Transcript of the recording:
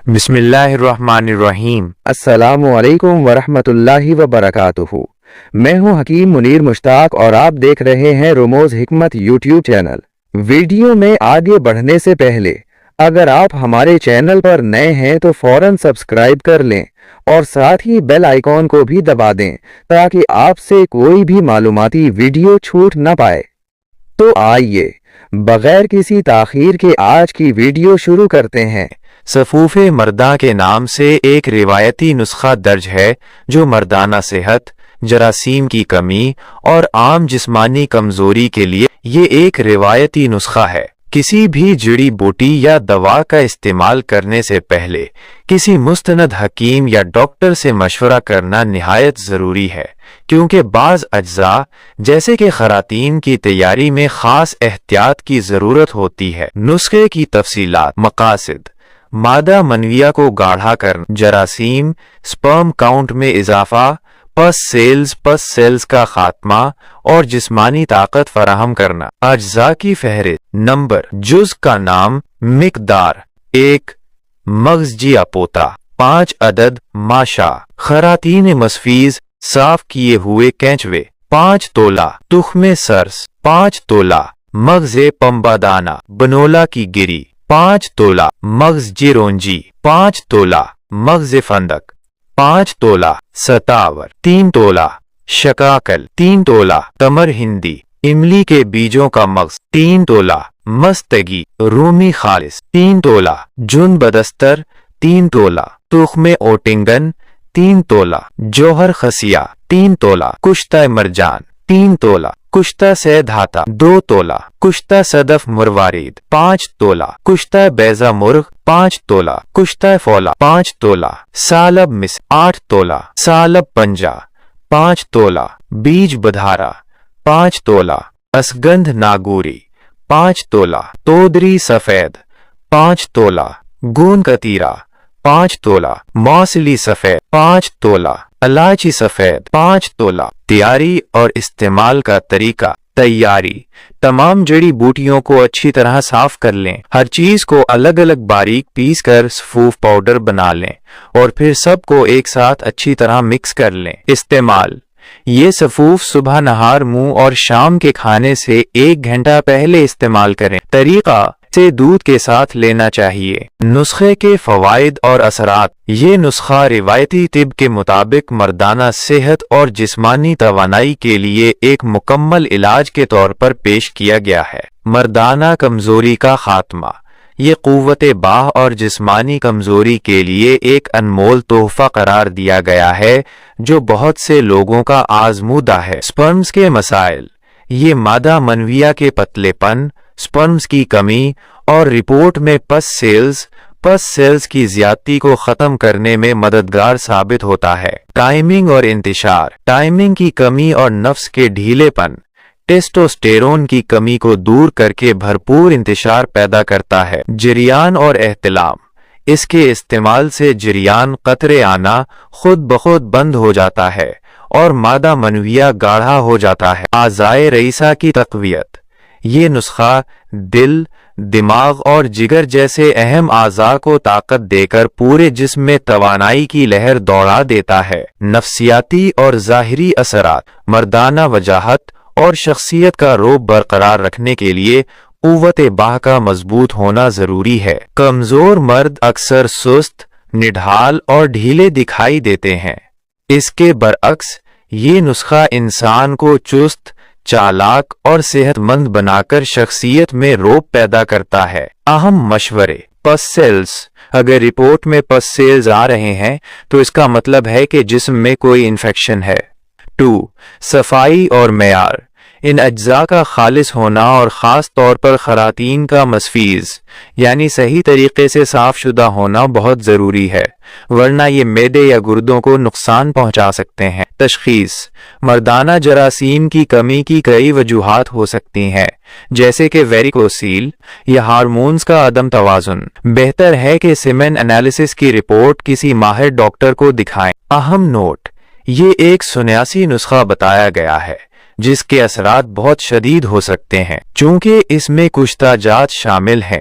بسم اللہ الرحمن الرحیم۔ السلام علیکم ورحمۃ اللہ وبرکاتہ۔ میں ہوں حکیم منیر مشتاق اور آپ دیکھ رہے ہیں رموز حکمت یوٹیوب چینل۔ ویڈیو میں آگے بڑھنے سے پہلے اگر آپ ہمارے چینل پر نئے ہیں تو فوراً سبسکرائب کر لیں اور ساتھ ہی بیل آئیکن کو بھی دبا دیں تاکہ آپ سے کوئی بھی معلوماتی ویڈیو چھوٹ نہ پائے۔ تو آئیے بغیر کسی تاخیر کے آج کی ویڈیو شروع کرتے ہیں۔ صفوف مرداں کے نام سے ایک روایتی نسخہ درج ہے جو مردانہ صحت، جراثیم کی کمی اور عام جسمانی کمزوری کے لیے یہ ایک روایتی نسخہ ہے۔ کسی بھی جڑی بوٹی یا دوا کا استعمال کرنے سے پہلے کسی مستند حکیم یا ڈاکٹر سے مشورہ کرنا نہایت ضروری ہے، کیونکہ بعض اجزاء جیسے کہ خراطین کی تیاری میں خاص احتیاط کی ضرورت ہوتی ہے۔ نسخے کی تفصیلات: مقاصد: مادہ منویہ کو گاڑھا کرنا، جراثیم سپرم کاؤنٹ میں اضافہ، پس سیلز کا خاتمہ اور جسمانی طاقت فراہم کرنا۔ اجزاء کی فہرست: نمبر، جز کا نام، مقدار 1 مغزجی اپوتا 5 عدد ماشا، خراطین مصفیز صاف کیے ہوئے کینچوے 5 تولہ، تخم سرس 5 تولہ، مغز پمبادانہ بنولا کی گری 5 تولہ، مغز جیرونجی 5 تولہ، مغز فندق 5 تولہ، ستاور 3 تولہ، شکاکل 3 تولہ، تمر ہندی املی کے بیجوں کا مغز 3 تولہ، مستگی رومی خالص 3 تولہ، جن بدستر 3 تولہ، تخم اوٹنگن 3 تولہ، جوہر خسیہ 3 تولہ، کشتہ مرجان 3 تولہ، کشتہ سے دھاتا 2 تولہ، کشتہ صدف مروارید 5 تولہ، کشتہ بیضہ مرغ 5 تولہ، کشتہ فولا 5 تولہ، سالب مس 8 تولہ، سالب پنجا 5 تولہ، بیج بدھارا 5 تولہ، اسگندھ ناگوری 5 تولہ، تودری سفید 5 تولہ، گون کتیرا 5 تولہ، موصلی سفید 5 تولہ، الائچی سفید 5 تولہ۔ تیاری اور استعمال کا طریقہ: تیاری: تمام جڑی بوٹیوں کو اچھی طرح صاف کر لیں، ہر چیز کو الگ الگ باریک پیس کر صفوف پاؤڈر بنا لیں اور پھر سب کو ایک ساتھ اچھی طرح مکس کر لیں۔ استعمال: یہ صفوف صبح نہار منہ اور شام کے کھانے سے 1 گھنٹہ پہلے استعمال کریں۔ طریقہ سے دودھ کے ساتھ لینا چاہیے۔ نسخے کے فوائد اور اثرات: یہ نسخہ روایتی طب کے مطابق مردانہ صحت اور جسمانی توانائی کے لیے ایک مکمل علاج کے طور پر پیش کیا گیا ہے۔ مردانہ کمزوری کا خاتمہ: یہ قوت باہ اور جسمانی کمزوری کے لیے ایک انمول تحفہ قرار دیا گیا ہے جو بہت سے لوگوں کا آزمودہ ہے۔ سپرمز کے مسائل: یہ مادہ منویہ کے پتلے پن، سپرمز کی کمی اور رپورٹ میں پس سیلز کی زیادتی کو ختم کرنے میں مددگار ثابت ہوتا ہے۔ ٹائمنگ اور انتشار: ٹائمنگ کی کمی اور نفس کے ڈھیلے پن ٹیسٹوسٹیرون کی کمی کو دور کر کے بھرپور انتشار پیدا کرتا ہے۔ جریان اور احتلام: اس کے استعمال سے جریان قطرے آنا خود بخود بند ہو جاتا ہے اور مادہ منویہ گاڑھا ہو جاتا ہے۔ اعضائے رئیسہ کی تقویت: یہ نسخہ دل، دماغ اور جگر جیسے اہم اعضاء کو طاقت دے کر پورے جسم میں توانائی کی لہر دوڑا دیتا ہے۔ نفسیاتی اور ظاہری اثرات: مردانہ وجاہت اور شخصیت کا رعب برقرار رکھنے کے لیے قوت باہ کا مضبوط ہونا ضروری ہے۔ کمزور مرد اکثر سست، نڈھال اور ڈھیلے دکھائی دیتے ہیں۔ اس کے برعکس یہ نسخہ انسان کو چست، چالاک اور صحت مند بنا کر شخصیت میں رعب پیدا کرتا ہے۔ اہم مشورے: پس سیلز: اگر رپورٹ میں پس سیلز آ رہے ہیں تو اس کا مطلب ہے کہ جسم میں کوئی انفیکشن ہے۔ 2 صفائی اور معیار: ان اجزاء کا خالص ہونا اور خاص طور پر خراطین کا مصفیز یعنی صحیح طریقے سے صاف شدہ ہونا بہت ضروری ہے، ورنہ یہ معدے یا گردوں کو نقصان پہنچا سکتے ہیں۔ تشخیص: مردانہ جراثیم کی کمی کی کئی وجوہات ہو سکتی ہیں، جیسے کہ ویریکوسیل یا ہارمونز کا عدم توازن۔ بہتر ہے کہ سیمن انالیسس کی رپورٹ کسی ماہر ڈاکٹر کو دکھائیں۔ اہم نوٹ: یہ ایک 89 نسخہ بتایا گیا ہے جس کے اثرات بہت شدید ہو سکتے ہیں۔ چونکہ اس میں کشتہ جات شامل ہیں،